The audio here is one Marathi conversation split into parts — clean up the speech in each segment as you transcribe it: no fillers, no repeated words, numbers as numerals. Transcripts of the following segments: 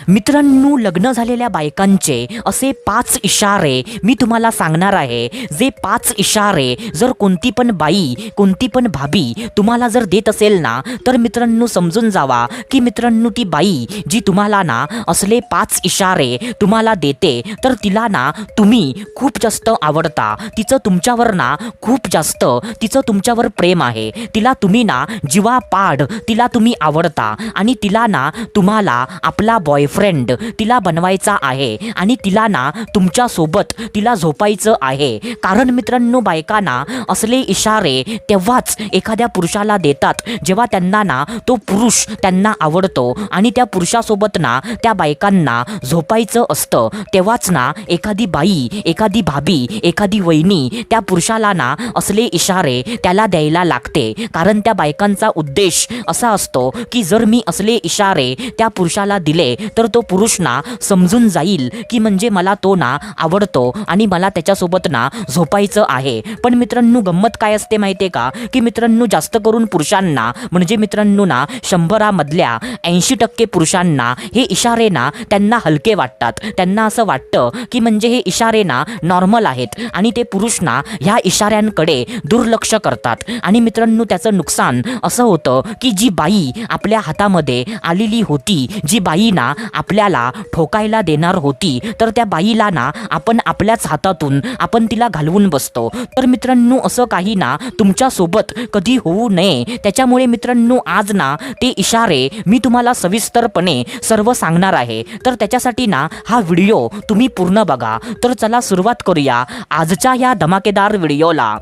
मित्रांनो, लग्न झालेल्या बायकांचे असे 5 इशारे मी तुम्हाला सांगणार आहे. जे 5 इशारे जर कोणती पण बाई, कोणती पण भाभी तुम्हाला जर देत असेल ना, तर मित्रांनो समजून जावा की मित्रांनो ती बाई जी तुम्हाला ना असले 5 इशारे तुम्हाला देते, तर तिला ना तुम्ही खूप जास्त आवडता. तिचं तुमच्यावर ना खूप जास्त तुमच्यावर प्रेम आहे. तिला तुम्ही ना जीवापाड तिला तुम्ही आवडता आणि तिला ना तुम्हाला आपला बॉयफ्रेंड तिला बनवायचा आहे आणि तिला ना तुमच्या सोबत तिला झोपायचं आहे. कारण मित्रांनो, बायकांना असले इशारे तेव्हाच एखाद्या पुरुषाला देतात जेव्हा त्यांना ना तो पुरुष त्यांना आवडतो आणि त्या पुरुषासोबत ना त्या बायकांना झोपायचं असतं. तेव्हाच ना एखादी बाई, एखादी भाभी, एखादी वहिनी त्या पुरुषाला ना असले इशारे त्याला द्यायला लागते. कारण त्या बायकांचा उद्देश असा असतो की जर मी असले इशारे त्या पुरुषाला दिले तर तो पुरुष ना समजून जाईल की म्हणजे मला तो ना आवडतो आणि मला त्याच्यासोबत ना झोपायचं आहे. पण मित्रांनो, गंमत काय असते माहिती आहे का, की मित्रांनो जास्त करून पुरुषांना म्हणजे मित्रांनो ना 100 मधल्या 80% पुरुषांना हे इशारे ना त्यांना हलके वाटतात. त्यांना असं वाटतं की म्हणजे हे इशारे ना नॉर्मल आहेत आणि ते पुरुष ना ह्या इशाऱ्यांकडे दुर्लक्ष करतात. आणि मित्रांनो, त्याचं नुकसान असं होतं की जी बाई आपल्या हातामध्ये आलेली होती, जी बाई ना आपल्याला ठोकायला देणार होती, तर त्या बाईला ना आपण आपल्याच हातातून आपण तिला घालवून बसतो. तर मित्रांनो, असं काही ना तुमच्यासोबत कधी होऊ नये, त्याच्यामुळे मित्रांनो आज ना ते इशारे मी तुम्हाला सविस्तरपणे सर्व सांगणार आहे. तर त्याच्यासाठी ना हा व्हिडिओ तुम्ही पूर्ण बघा. तर चला सुरुवात करूया आजच्या या धमाकेदार व्हिडिओला.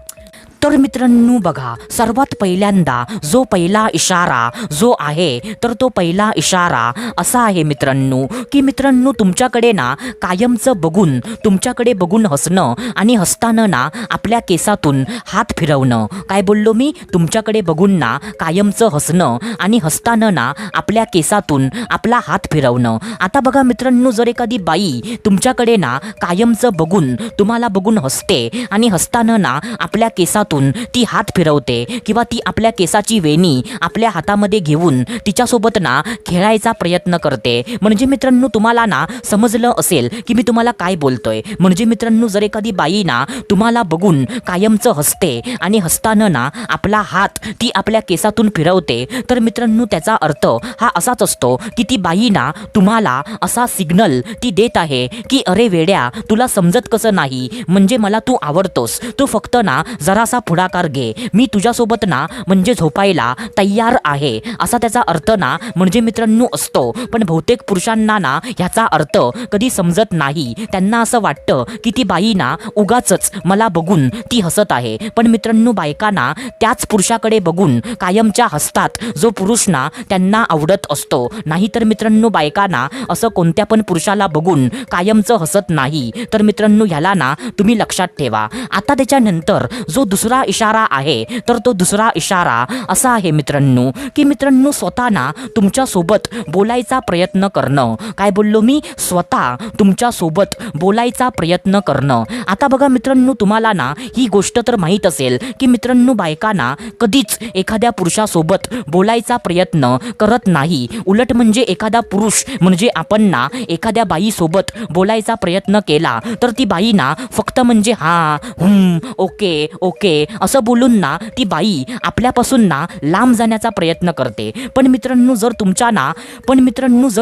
तर मित्रांनो बघा, सर्वात पहिल्यांदा जो पहिला इशारा जो आहे, तर तो पहिला इशारा असा आहे मित्रांनो की मित्रांनो तुमच्याकडे ना कायमचं बघून, तुमच्याकडे बघून हसणं आणि हसताना ना आपल्या केसातून हात फिरवणं. काय बोललो मी? तुमच्याकडे बघून ना कायमचं हसणं आणि हसताना ना आपल्या केसातून आपला हात फिरवणं. आता बघा मित्रांनो, जर एखादी बाई तुमच्याकडे ना कायमचं बघून, तुम्हाला बघून हसते आणि हसताना ना आपल्या केसातून ती हात फिरवते किंवा ती आपल्या केसाची वेणी आपल्या हातामध्ये घेऊन तिच्यासोबत ना खेळायचा प्रयत्न करते, म्हणजे मित्रांनो तुम्हाला ना समजलं असेल की मी तुम्हाला काय बोलतोय. म्हणजे मित्रांनो, जर एखादी बाई ना तुम्हाला बघून कायमचं हसते आणि हसताना ना आपला हात ती आपल्या केसातून फिरवते, तर मित्रांनो त्याचा अर्थ हा असाच असतो की ती बाई ना तुम्हाला असा सिग्नल ती देत आहे की अरे वेड्या, तुला समजत कसं नाही, म्हणजे मला तू आवडतोस, तू फक्त ना जरासा पुढाकार घे, मी तुझ्यासोबत ना म्हणजे झोपायला तयार आहे, असा त्याचा अर्थ ना म्हणजे मित्रांनो असतो. पण बहुतेक पुरुषांना ना ह्याचा अर्थ कधी समजत नाही. त्यांना असं वाटतं की ती बाई ना उगाचच मला बघून ती हसत आहे. पण मित्रांनो, बायकांना त्याच पुरुषाकडे बघून कायमच्या हसतात जो पुरुष ना त्यांना आवडत असतो. नाहीतर मित्रांनो, बायकांना असं कोणत्या पण पुरुषाला बघून कायमचं हसत नाही. तर मित्रांनो, ह्याला ना तुम्ही लक्षात ठेवा. आता त्याच्यानंतर जो दुसरा इशारा आहे, तर तो दुसरा इशारा असा आहे मित्रांनो की मित्रांनो स्वतः ना तुमच्या सोबत बोलायचा प्रयत्न करणं. काय बोललो मी? स्वतः तुमच्या सोबत बोलायचा प्रयत्न करणं. आता बघा मित्रांनो, तुम्हाला ना ही गोष्ट तर माहीत असेल की मित्रांनो बायकांना कधीच एखाद्या पुरुषासोबत बोलायचा प्रयत्न करत नाही. उलट म्हणजे एखादा पुरुष म्हणजे आपण ना एखाद्या बाईसोबत बोलायचा प्रयत्न केला तर ती बाई ना फक्त म्हणजे हां ओके ओके असं बोलून ना ती बाई आपल्यापासून ना लांब जाण्याचा प्रयत्न करते. पण मित्रांनो, जर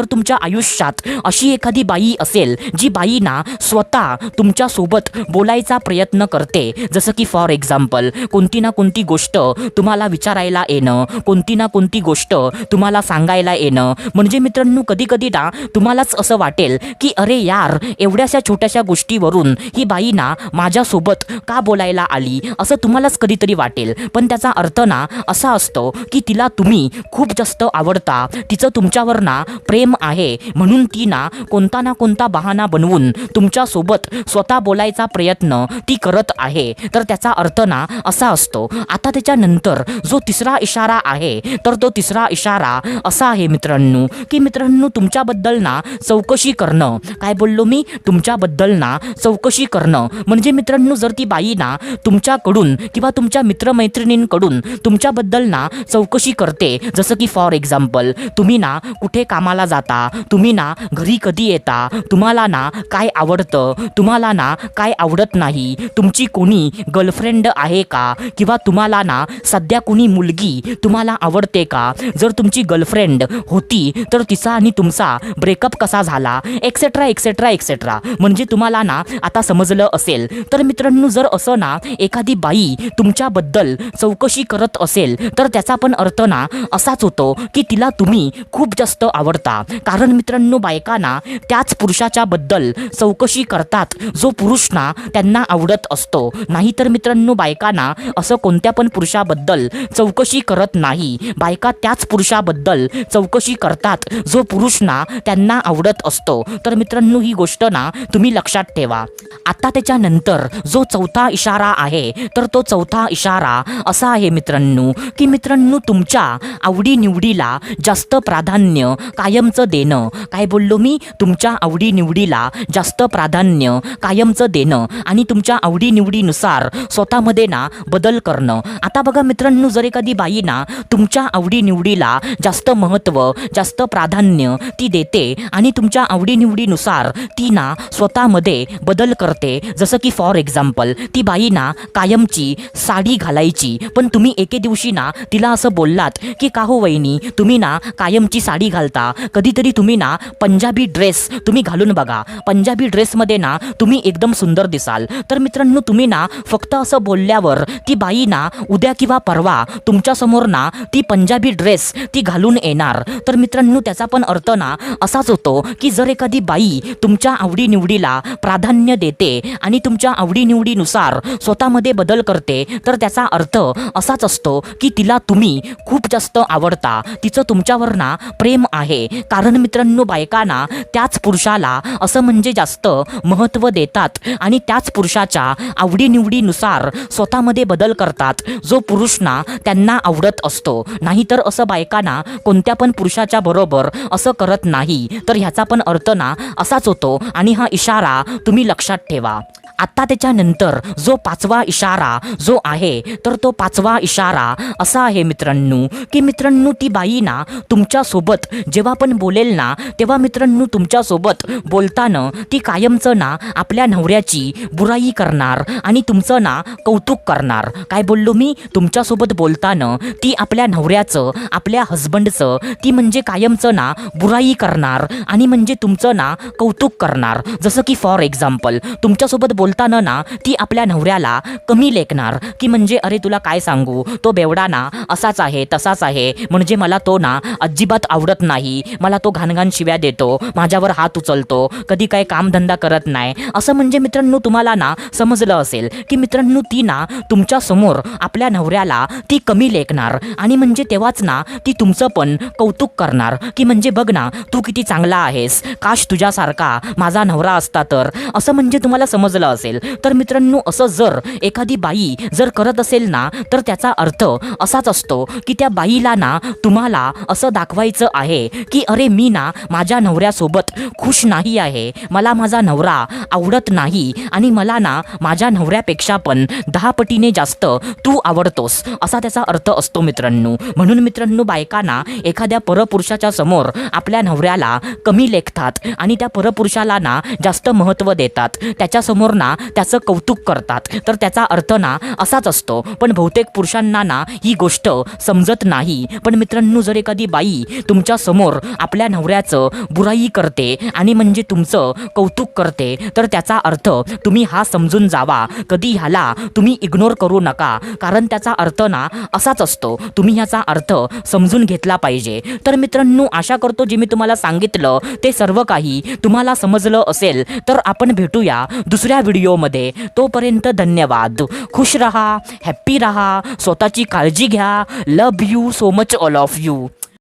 तुमच्या आयुष्यात अशी एखादी बाई असेल जी बाई ना स्वतः तुमच्या सोबत बोलायचा प्रयत्न करते, जसं की फॉर एक्झाम्पल कोणती ना कोणती गोष्ट तुम्हाला विचारायला येणं, कोणती ना कोणती गोष्ट तुम्हाला सांगायला येणं, म्हणजे मित्रांनो कधी कधी ना तुम्हालाच असं वाटेल की अरे यार, एवढ्याशा छोट्याशा गोष्टीवरून ही बाई ना माझ्यासोबत का बोलायला आली, असं तुम्हालाच कधीतरी वाटेल. पण त्याचा अर्थ ना असा असतो की तिला तुम्ही खूप जास्त आवडता, तिचं तुमच्यावर ना प्रेम आहे, म्हणून ती ना कोणता बहाणा बनवून तुमच्यासोबत स्वतः बोलायचा प्रयत्न ती करत आहे. तर त्याचा अर्थ ना असा असतो. आता त्याच्यानंतर जो तिसरा इशारा आहे, तर तो तिसरा इशारा असा आहे मित्रांनो की मित्रांनो तुमच्याबद्दल ना चौकशी करणं. काय बोललो मी? तुमच्याबद्दल ना चौकशी करणं. म्हणजे मित्रांनो, जर ती बाई ना तुमच्याकडून मित्रांकडून किंवा तुमच्या मित्रमैत्रिणींकडून तुमच्याबद्दल ना चौकशी करते. जसं की फॉर एक्झाम्पल, तुम्ही ना कुठे कामाला जाता, तुम्ही ना घरी कधी येता, तुम्हाला ना काय आवडतं, तुम्हाला ना काय आवडत नाही, तुमची कोणी गर्लफ्रेंड आहे का, किंवा तुम्हाला ना सध्या कोणी मुलगी तुम्हाला आवडते का, जर तुमची गर्लफ्रेंड होती तर तिचा आणि तुमचा ब्रेकअप कसा झाला, एक्सेट्रा एक्सेट्रा एक्सेट्रा. म्हणजे तुम्हाला ना आता समजलं असेल. तर मित्रांनो, जर असं ना एखादी बाई तुमच्याबद्दल चौकशी करत असेल तर त्याचा पण अर्थ ना असाच होतो की तिला तुम्ही खूप जास्त आवडता. कारण मित्रांनो, बायकांना त्याच पुरुषाच्या बद्दल चौकशी करतात जो पुरुष ना त्यांना आवडत असतो. नाहीतर मित्रांनो, बायकांना असं कोणत्या पण पुरुषाबद्दल चौकशी करत नाही. बायका त्याच पुरुषाबद्दल चौकशी करतात जो पुरुष ना त्यांना आवडत असतो. तर मित्रांनो, ही गोष्ट ना तुम्ही लक्षात ठेवा. आता त्याच्यानंतर जो चौथा इशारा आहे तर तो चौथा इशारा असा आहे मित्रांनो की मित्रांनो, तुमच्या आवडीनिवडीला जास्त प्राधान्य कायमचं देणं. काय बोललो मी? तुमच्या आवडीनिवडीला जास्त प्राधान्य कायमचं देणं आणि तुमच्या आवडीनिवडीनुसार स्वतःमध्ये ना बदल करणं. आता बघा मित्रांनो, जर एखादी बाई ना तुमच्या आवडीनिवडीला जास्त महत्त्व, जास्त प्राधान्य ती देते आणि तुमच्या आवडीनिवडीनुसार ती ना स्वतःमध्ये बदल करते. जसं की फॉर एक्झाम्पल, ती बाई ना कायमची साडी घालायची, पण तुम्ही एके दिवशी ना तिला असं बोललात की का हो वहिनी, तुम्ही ना कायमची साडी घालता, कधीतरी तुम्ही ना पंजाबी ड्रेस तुम्ही घालून बघा, पंजाबी ड्रेसमध्ये ना तुम्ही एकदम सुंदर दिसाल. तर मित्रांनो, तुम्ही ना फक्त असं बोलल्यावर ती बाई ना उद्या किंवा परवा तुमच्यासमोर ना ती पंजाबी ड्रेस ती घालून येणार. तर मित्रांनो, त्याचा पण अर्थ ना असाच होतो की जर एखादी बाई तुमच्या आवडीनिवडीला प्राधान्य देते आणि तुमच्या आवडीनिवडीनुसार स्वतःमध्ये बदल करते तर त्याचा अर्थ असाच असतो की तिला तुम्ही खूप जास्त आवडता, तिचं तुमच्यावर ना प्रेम आहे. कारण मित्रांनो, बायकांना त्याच पुरुषाला असं म्हणजे जास्त महत्त्व देतात आणि त्याच पुरुषाच्या आवडीनिवडीनुसार स्वतःमध्ये बदल करतात जो पुरुष ना त्यांना आवडत असतो. नाहीतर असं बायकांना कोणत्या पण पुरुषाच्या बरोबर असं करत नाही. तर ह्याचा पण अर्थ ना असाच होतो आणि हा इशारा तुम्ही लक्षात ठेवा. आता त्याच्यानंतर जो पाचवा इशारा जो आहे तर तो पाचवा इशारा असा आहे मित्रांनो की मित्रांनो, ती बाई ना तुमच्यासोबत जेव्हा पण बोलेल ना तेव्हा मित्रांनो, तुमच्यासोबत बोलताना ती कायमचं ना आपल्या नवऱ्याची बुराई करणार आणि तुमचं ना कौतुक करणार. काय बोललो मी? तुमच्यासोबत बोलताना ती आपल्या नवऱ्याचं, आपल्या हजबंडचं ती म्हणजे कायमचं ना बुराई करणार आणि म्हणजे तुमचं ना कौतुक करणार. जसं की फॉर एक्झाम्पल, तुमच्यासोबत बोलताना ना ती आपल्या नवऱ्याला कमी लेखणार की म्हणजे अरे तुला काय सांगू, तो बेवडा ना असाच आहे तसाच आहे, म्हणजे मला तो ना अजिबात आवडत नाही, मला तो घाणघाण शिव्या देतो, माझ्यावर हात उचलतो, कधी काय कामधंदा करत नाही. असं म्हणजे मित्रांनो, तुम्हाला ना समजलं असेल की मित्रांनो, ती ना तुमच्या समोर आपल्या नवऱ्याला ती कमी लेखणार आणि म्हणजे तेव्हाच ना ती तुमचं पण कौतुक करणार की म्हणजे बघ ना, तू किती चांगला आहेस, काश तुझ्यासारखा माझा नवरा असता तर. असं म्हणजे तुम्हाला समजलं असेल. तर मित्रांनो, असं जर एखादी बाई जर करत असेल ना तर त्याचा अर्थ असाच असतो की त्या बाईला ना तुम्हाला असं दाखवायचं आहे की अरे मी ना माझ्या नवऱ्यासोबत खुश नाही आहे, मला माझा नवरा आवडत नाही आणि मला ना माझ्या नवऱ्यापेक्षा पण 10 पटीने जास्त तू आवडतोस, असा त्याचा अर्थ असतो मित्रांनो. म्हणून मित्रांनो, बायकांना एखाद्या परपुरुषाच्या समोर आपल्या नवऱ्याला कमी लेखतात आणि त्या परपुरुषाला ना जास्त महत्त्व देतात, त्याच्यासमोर ना त्याचं कौतुक करतात. तर त्याचा अर्थ ना असाच असतो. पण बहुतेक पुरुषांना ना ही गोष्ट समजत नाही. पण मित्रांनो, जर एखादी बाई तुमच्या समोर आपल्या नवऱ्याचं बुराई करते आणि म्हणजे तुमचं कौतुक करते तर त्याचा अर्थ तुम्ही हा समजून जावा, कधी ह्याला तुम्ही इग्नोर करू नका. कारण त्याचा अर्थ ना असाच असतो. तुम्ही ह्याचा अर्थ समजून घेतला पाहिजे. तर मित्रांनो, आशा करतो जे मी तुम्हाला सांगितलं ते सर्व काही तुम्हाला समजलं असेल. तर आपण भेटूया दुसऱ्या व्हिडिओमध्ये. तोपर्यंत धन्यवाद. खुश रहा, हॅप्पी रहा, स्वतःची काळजी घ्या. Love you so much all of you.